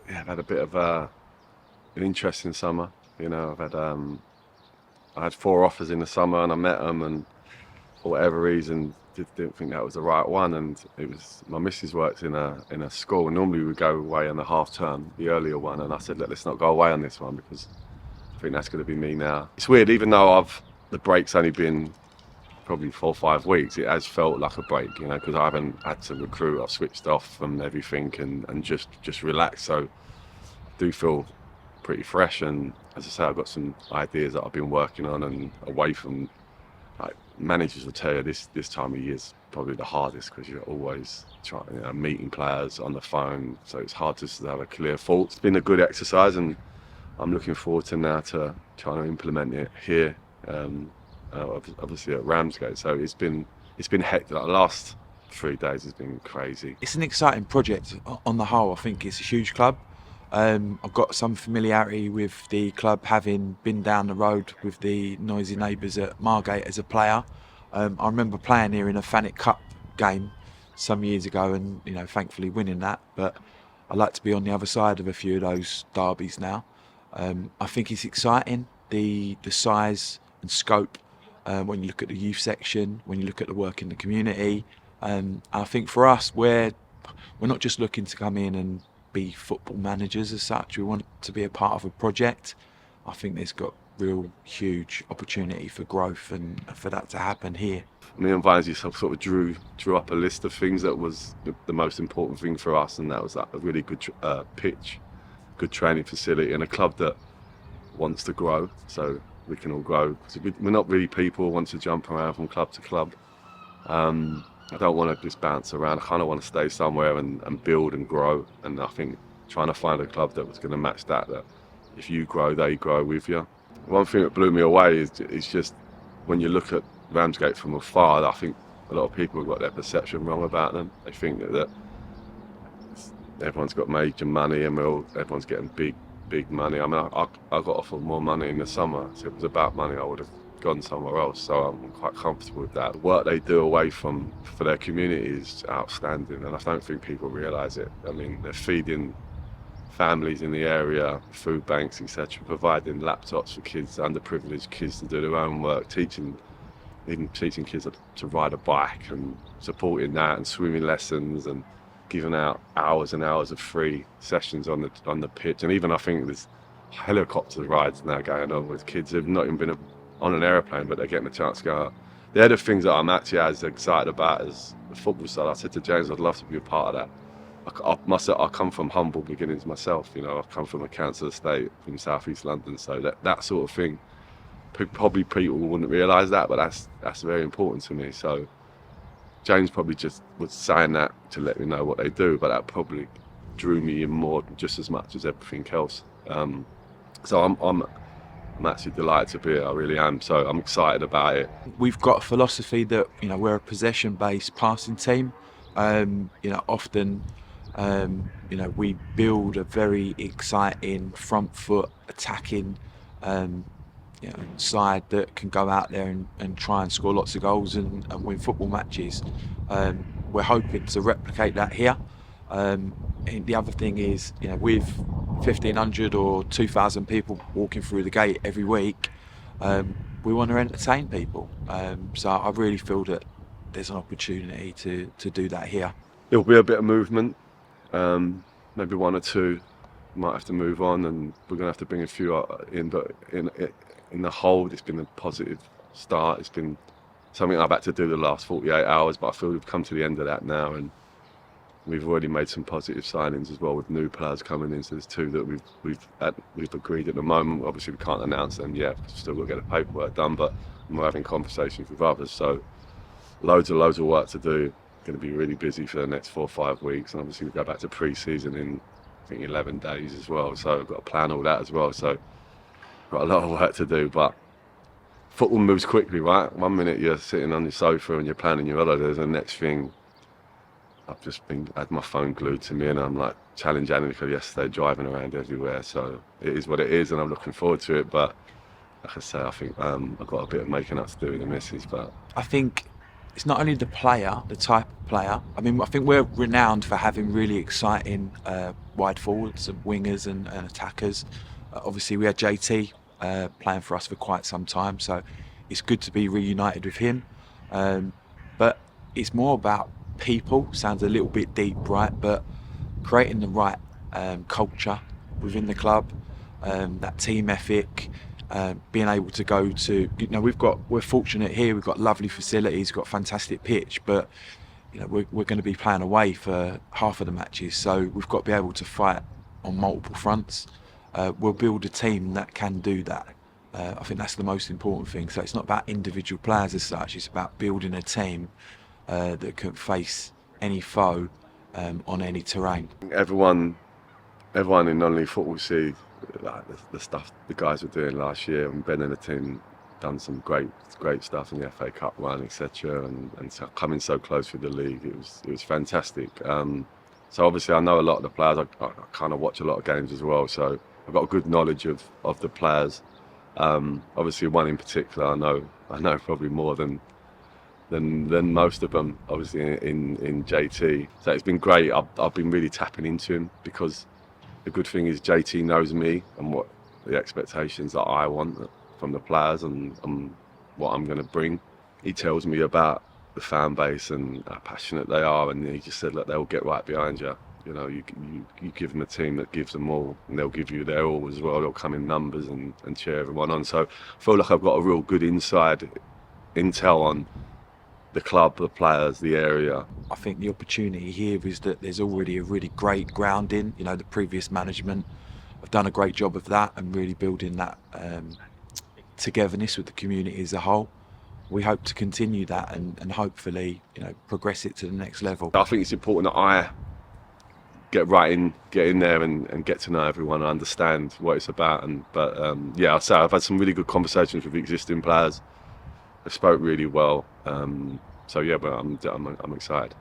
I've had a bit of an interesting summer. I had 4 offers in the summer, and I met them, and for whatever reason, didn't think that was the right one. And it was my missus works in a school, and normally we go away on the half term, the earlier one. And I said, let's not go away on this one because I think that's going to be me now. It's weird, even though the break's only been probably 4 or 5 weeks, it has felt like a break, because I haven't had to recruit. I've switched off from everything and just relaxed. So I do feel pretty fresh. And as I say, I've got some ideas that I've been working on, and away from, like, managers will tell you this time of year is probably the hardest because you're always trying, meeting players on the phone. So it's hard to have a clear thought. It's been a good exercise, and I'm looking forward to now to trying to implement it here. Obviously at Ramsgate. So it's been hectic. Like, the last 3 days has been crazy. It's an exciting project on the whole. I think it's a huge club. I've got some familiarity with the club, having been down the road with the noisy neighbours at Margate as a player. I remember playing here in a Fanet Cup game some years ago, and thankfully winning that. But I like to be on the other side of a few of those derbies now. I think it's exciting, the size and scope. When you look at the youth section, when you look at the work in the community, I think for us, we're not just looking to come in and be football managers as such. We want to be a part of a project. I think there's got real huge opportunity for growth and for that to happen here. Me and Vines sort of drew up a list of things that was the most important thing for us, and that was, like, a really good pitch, good training facility, and a club that wants to grow. So we can all grow. So we're not really people who want to jump around from club to club. I don't want to just bounce around. I kind of want to stay somewhere and build and grow. And I think trying to find a club that was going to match that if you grow, they grow with you. One thing that blew me away is just when you look at Ramsgate from afar, I think a lot of people have got their perception wrong about them. They think that everyone's got major money and everyone's getting big money. I mean, I got offered more money in the summer, so if it was about money, I would have gone somewhere else. So I'm quite comfortable with that. The work they do away for their community is outstanding, and I don't think people realise it. I mean, they're feeding families in the area, food banks, etc., providing laptops for kids, underprivileged kids, to do their own work, teaching kids to ride a bike and supporting that, and swimming lessons, and giving out hours and hours of free sessions on the pitch. And even I think there's helicopter rides now going on with kids who've not even been on an aeroplane, but they're getting a chance to go out. They're the things that I'm actually as excited about as the football side. I said to James, I'd love to be a part of that. I come from humble beginnings myself. I come from a council estate from South East London, so that sort of thing, probably people wouldn't realise that, but that's very important to me. So James probably just was saying that to let me know what they do, but that probably drew me in more, just as much as everything else. So I'm actually delighted to be here. I really am. So I'm excited about it. We've got a philosophy that we're a possession-based passing team. Often we build a very exciting front foot attacking side that can go out there and try and score lots of goals and win football matches. We're hoping to replicate that here. And the other thing is, with 1,500 or 2,000 people walking through the gate every week, we want to entertain people. So I really feel that there's an opportunity to do that here. There'll be a bit of movement. Maybe one or two might have to move on, and we're going to have to bring a few in. But in the whole, it's been a positive start. It's been something I've had to do the last 48 hours, but I feel we've come to the end of that now, and we've already made some positive signings as well, with new players coming in. So there's 2 that we've agreed at the moment. Obviously, we can't announce them yet. We've still got to get the paperwork done, but we're having conversations with others. So loads of work to do. Going to be really busy for the next 4 or 5 weeks, and obviously we go back to pre-season in, I think, 11 days as well. So I've got to plan all that as well. So got a lot of work to do, but football moves quickly, right? One minute you're sitting on your sofa and you're planning your holidays, and the next thing, I've just had my phone glued to me, and I'm like challenged Annika yesterday, driving around everywhere. So it is what it is, and I'm looking forward to it. But like I say, I think I've got a bit of making up to do with the missus. But I think it's not only the player, the type of player. I mean, I think we're renowned for having really exciting wide forwards and wingers and attackers. Obviously, we had JT playing for us for quite some time, so it's good to be reunited with him. Um, but it's more about people. Sounds a little bit deep, right? But creating the right culture within the club, that team ethic, being able to go to, we're fortunate here, we've got lovely facilities, we've got fantastic pitch, but we're going to be playing away for half of the matches, so we've got to be able to fight on multiple fronts. We'll build a team that can do that. I think that's the most important thing. So it's not about individual players as such, it's about building a team that can face any foe on any terrain. Everyone in non-league football see like the stuff the guys were doing last year, and Ben and the team done some great stuff in the FA Cup run, etc. And so coming so close with the league, it was fantastic. So obviously I know a lot of the players. I kind of watch a lot of games as well, so I've got a good knowledge of the players. Obviously one in particular I know probably more than most of them, obviously in JT. So it's been great. I've been really tapping into him, because the good thing is JT knows me and what the expectations that I want from the players and what I'm going to bring. He tells me about the fan base and how passionate they are, and he just said, look, they'll get right behind you. You give them a team that gives them all, and they'll give you their all as well. They'll come in numbers and cheer everyone on. So I feel like I've got a real good inside intel on the club, the players, the area. I think the opportunity here is that there's already a really great grounding. The previous management have done a great job of that and really building that togetherness with the community as a whole. We hope to continue that and hopefully, progress it to the next level. I think it's important that I get in there and get to know everyone and understand what it's about. I'd say I've had some really good conversations with existing players. They spoke really well. But I'm excited.